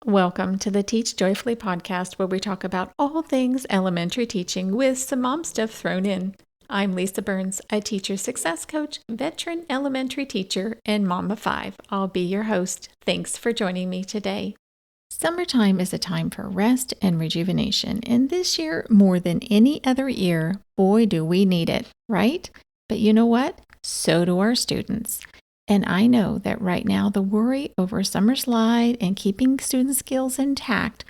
Welcome to the Teach Joyfully podcast, where we talk about all things elementary teaching with some mom stuff thrown in. I'm Lisa Burns, a teacher success coach, veteran elementary teacher, and mom of 5. I'll be your host. Thanks for joining me today. Summertime is a time for rest and rejuvenation, and this year, more than any other year, boy, do we need it, right? But you know what? So do our students. And I know that right now the worry over summer slide and keeping student skills intact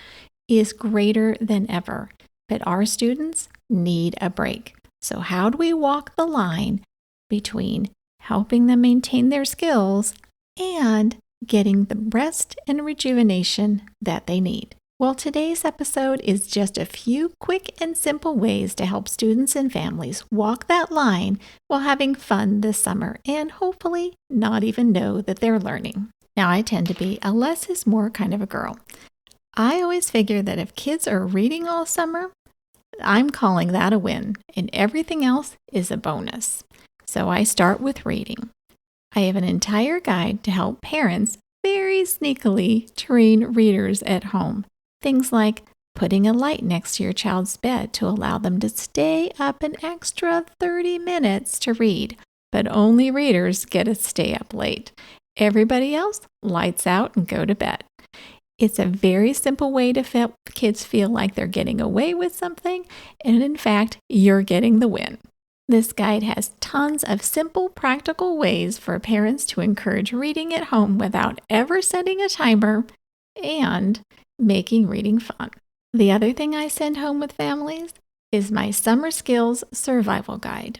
is greater than ever. But our students need a break. So how do we walk the line between helping them maintain their skills and getting the rest and rejuvenation that they need? Well, today's episode is just a few quick and simple ways to help students and families walk that line while having fun this summer and hopefully not even know that they're learning. Now, I tend to be a less is more kind of a girl. I always figure that if kids are reading all summer, I'm calling that a win, and everything else is a bonus. So I start with reading. I have an entire guide to help parents very sneakily train readers at home. Things like putting a light next to your child's bed to allow them to stay up an extra 30 minutes to read, but only readers get to stay up late. Everybody else lights out and go to bed. It's a very simple way to help kids feel like they're getting away with something, and in fact, you're getting the win. This guide has tons of simple, practical ways for parents to encourage reading at home without ever setting a timer and making reading fun. The other thing I send home with families is my Summer Skills Survival Guide.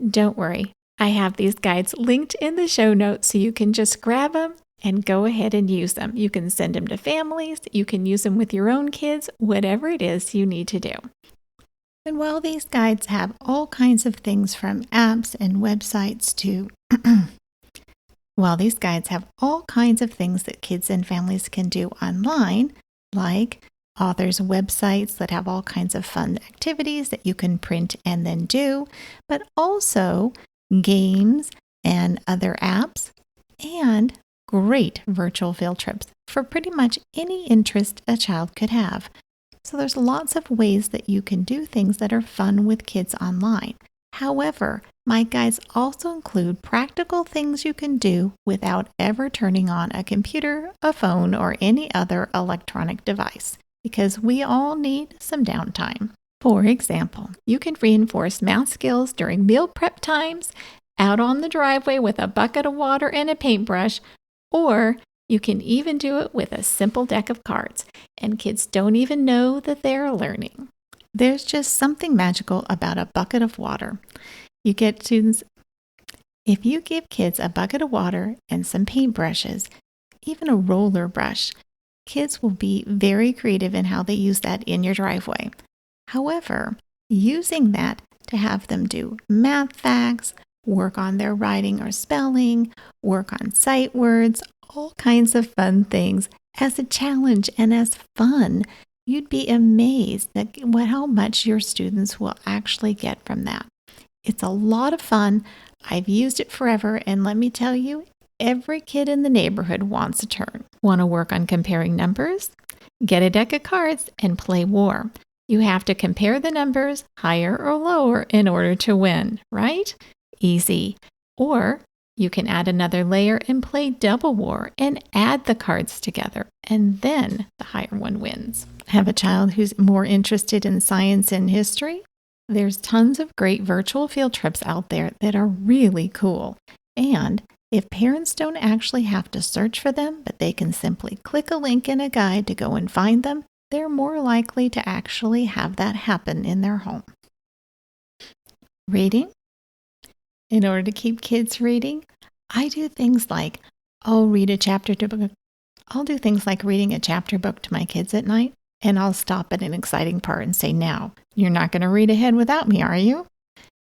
Don't worry, I have these guides linked in the show notes so you can just grab them and go ahead and use them. You can send them to families, you can use them with your own kids, whatever it is you need to do. And while these guides have all kinds of things from apps and websites to While these guides have all kinds of things that kids and families can do online, like authors' websites that have all kinds of fun activities that you can print and then do, but also games and other apps, and great virtual field trips for pretty much any interest a child could have. So there's lots of ways that you can do things that are fun with kids online. However, my guides also include practical things you can do without ever turning on a computer, a phone, or any other electronic device, because we all need some downtime. For example, you can reinforce math skills during meal prep times, out on the driveway with a bucket of water and a paintbrush, or you can even do it with a simple deck of cards, and kids don't even know that they're learning. There's just something magical about a bucket of water. If you give kids a bucket of water and some paintbrushes, even a roller brush, kids will be very creative in how they use that in your driveway. However, using that to have them do math facts, work on their writing or spelling, work on sight words, all kinds of fun things as a challenge and as fun, you'd be amazed at how much your students will actually get from that. It's a lot of fun. I've used it forever, and let me tell you, every kid in the neighborhood wants a turn. Want to work on comparing numbers? Get a deck of cards and play war. You have to compare the numbers higher or lower in order to win, right? Easy. Or you can add another layer and play double war and add the cards together, and then the higher one wins. Have a child who's more interested in science and history? There's tons of great virtual field trips out there that are really cool. And if parents don't actually have to search for them, but they can simply click a link in a guide to go and find them, they're more likely to actually have that happen in their home. Reading. In order to keep kids reading, I do things like I'll do things like reading a chapter book to my kids at night, and I'll stop at an exciting part and say, "Now, you're not going to read ahead without me, are you?"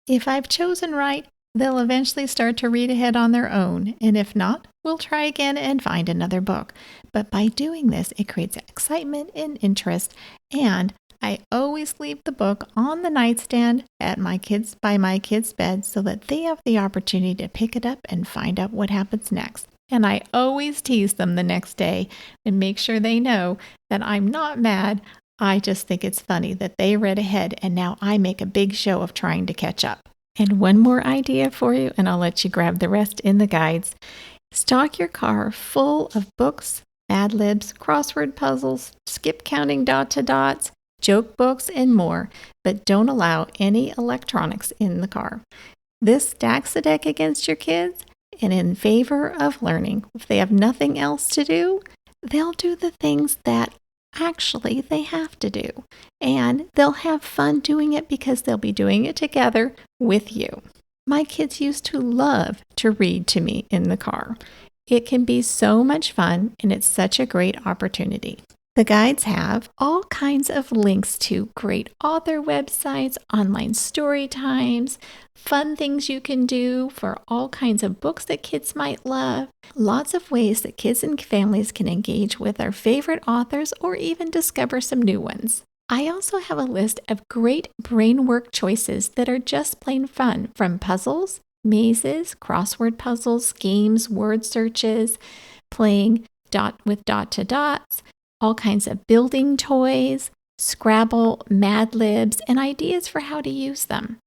If I've chosen right, they'll eventually start to read ahead on their own, and if not, we'll try again and find another book. But by doing this, it creates excitement and interest, and I always leave the book on the nightstand by my kids' bed so that they have the opportunity to pick it up and find out what happens next. And I always tease them the next day and make sure they know that I'm not mad. I just think it's funny that they read ahead and now I make a big show of trying to catch up. And one more idea for you, and I'll let you grab the rest in the guides. Stock your car full of books, Mad Libs, crossword puzzles, skip counting dot to dots, joke books, and more, but don't allow any electronics in the car. This stacks the deck against your kids and in favor of learning. If they have nothing else to do, they'll do the things that actually they have to do. And they'll have fun doing it because they'll be doing it together with you. My kids used to love to read to me in the car. It can be so much fun and it's such a great opportunity. The guides have all kinds of links to great author websites, online story times, fun things you can do for all kinds of books that kids might love, lots of ways that kids and families can engage with their favorite authors or even discover some new ones. I also have a list of great brain work choices that are just plain fun, from puzzles, mazes, crossword puzzles, games, word searches, playing with dot to dots, all kinds of building toys, Scrabble, Mad Libs, and ideas for how to use them.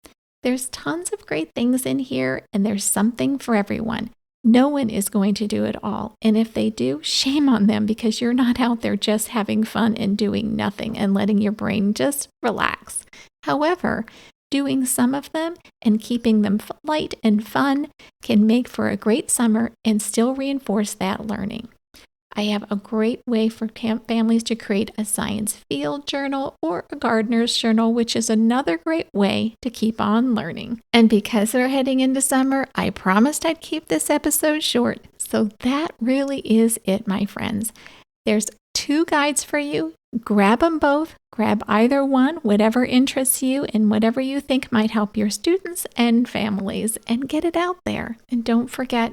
There's tons of great things in here, and there's something for everyone. No one is going to do it all, and if they do, shame on them because you're not out there just having fun and doing nothing and letting your brain just relax. However, doing some of them and keeping them light and fun can make for a great summer and still reinforce that learning. I have a great way for families to create a science field journal or a gardener's journal, which is another great way to keep on learning. And because we're heading into summer, I promised I'd keep this episode short. So that really is it, my friends. There's 2 guides for you. Grab them both. Grab either one, whatever interests you and whatever you think might help your students and families, and get it out there. And don't forget,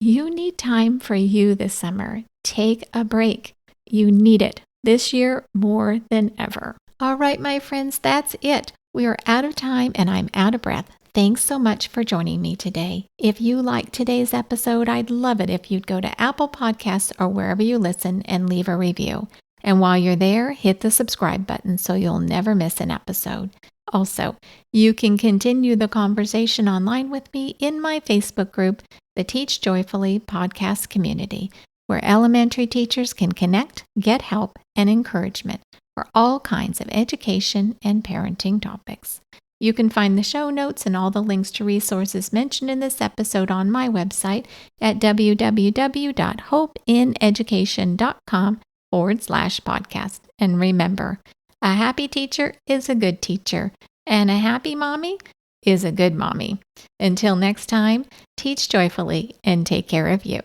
you need time for you this summer. Take a break. You need it this year more than ever. All right, my friends, that's it. We are out of time and I'm out of breath. Thanks so much for joining me today. If you liked today's episode, I'd love it if you'd go to Apple Podcasts or wherever you listen and leave a review. And while you're there, hit the subscribe button so you'll never miss an episode. Also, you can continue the conversation online with me in my Facebook group, the Teach Joyfully Podcast Community, where elementary teachers can connect, get help, and encouragement for all kinds of education and parenting topics. You can find the show notes and all the links to resources mentioned in this episode on my website at www.hopeineducation.com/podcast. And remember, a happy teacher is a good teacher, and a happy mommy is a good mommy. Until next time, teach joyfully and take care of you.